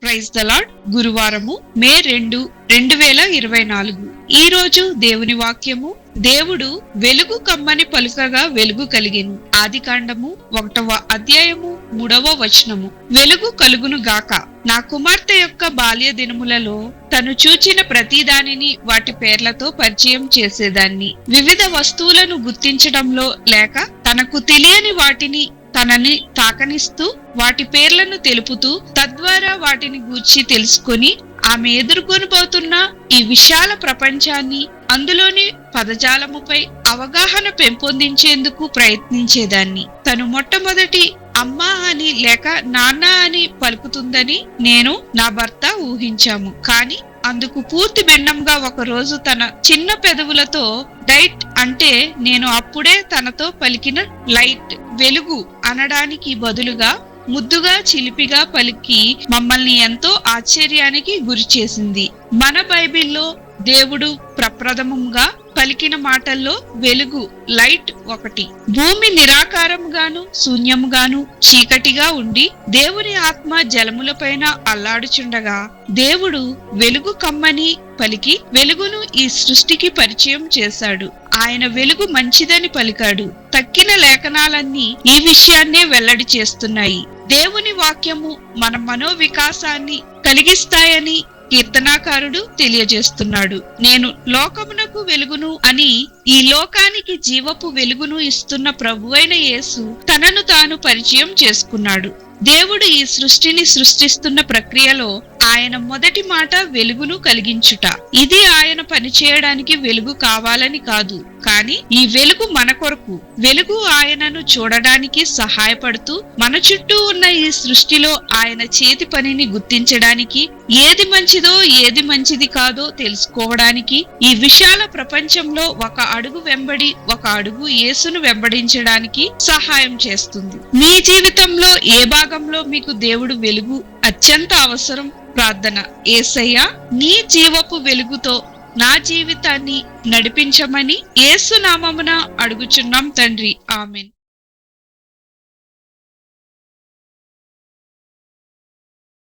Praise the lord. గురువారము మే 2, 2024. ఈ రోజు దేవుని వాక్యము, దేవుడు వెలుగు కమ్మని పలుకగా వెలుగు కలిగెను. ఆదికాండము 1వ అధ్యాయము 3వ వచనము. వెలుగు కలుగును గాక. నా కుమార్తె యొక్క బాల్య దినములలో తను చూచిన ప్రతిదానిని వాటి పేర్లతో పరిచయం చేసేదాన్ని. వివిధ వస్తువులను గుర్తించడంలో లేక తనకు తెలియని వాటిని తనని తాకనిస్తూ వాటి పేర్లను తెలుపుతూ తద్వారా వాటిని గూర్చి తెలుసుకొని ఆమె ఎదుర్కొనబోతున్న ఈ విశాల ప్రపంచాన్ని, అందులోని పదజాలముపై అవగాహన పెంపొందించేందుకు ప్రయత్నించేదాన్ని. తను మొట్టమొదటి అమ్మా అని లేక నాన్న అని పలుకుతుందని నేను, నా భర్త ఊహించాము. కానీ అందుకు పూర్తి భిన్నంగా ఒకరోజు తన చిన్న పెదవులతో డైట్ అంటే నేను అప్పుడే తనతో పలికిన లైట్, వెలుగు అనడానికి బదులుగా ముద్దుగా చిలిపిగా పలికి మమ్మల్ని ఎంతో ఆశ్చర్యానికి గురి చేసింది. మన బైబిల్లో దేవుడు ప్రప్రథమంగా పలికిన మాటల్లో వెలుగు, లైట్ ఒకటి. భూమి నిరాకారంగాను శూన్యముగాను చీకటిగా ఉండి దేవుని ఆత్మ జలములపైన అల్లాడుచుండగా దేవుడు వెలుగు కమ్మని పలికి వెలుగును ఈ సృష్టికి పరిచయం చేశాడు. ఆయన వెలుగు మంచిదని పలికాడు. తక్కిన లేఖనాలన్నీ ఈ విషయాన్నే వెల్లడి చేస్తున్నాయి. దేవుని వాక్యము మన మనోవికాసాన్ని కలిగిస్తాయని కీర్తనాకారుడు తెలియజేస్తున్నాడు. నేను లోకమునకు వెలుగును అని ఈ లోకానికి జీవపు వెలుగును ఇస్తున్న ప్రభువైన యేసు తనను తాను పరిచయం చేసుకున్నాడు. దేవుడు ఈ సృష్టిని సృష్టిస్తున్న ప్రక్రియలో ఆయన మొదటి మాట వెలుగును కలిగించుట. ఇది ఆయన పనిచేయడానికి వెలుగు కావాలని కాదు, కానీ ఈ వెలుగు మన కొరకు. వెలుగు ఆయనను చూడడానికి సహాయపడుతూ మన చుట్టూ ఉన్న ఈ సృష్టిలో ఆయన చేతి పనిని గుర్తించడానికి, ఏది మంచిదో ఏది మంచిది కాదో తెలుసుకోవడానికి, ఈ విశాల ప్రపంచంలో ఒక అడుగు వెంబడి ఒక అడుగు యేసును వెంబడించడానికి సహాయం చేస్తుంది. మీ జీవితంలో ఏ భాగంలో మీకు దేవుడు వెలుగు అత్యంత అవసరం? ప్రార్థన. యేసయ్యా, నీ జీవపు వెలుగుతో నా జీవితాన్ని నడిపించమని యేసు నామమున అడుగుచున్నాం తండ్రి. ఆమెన్.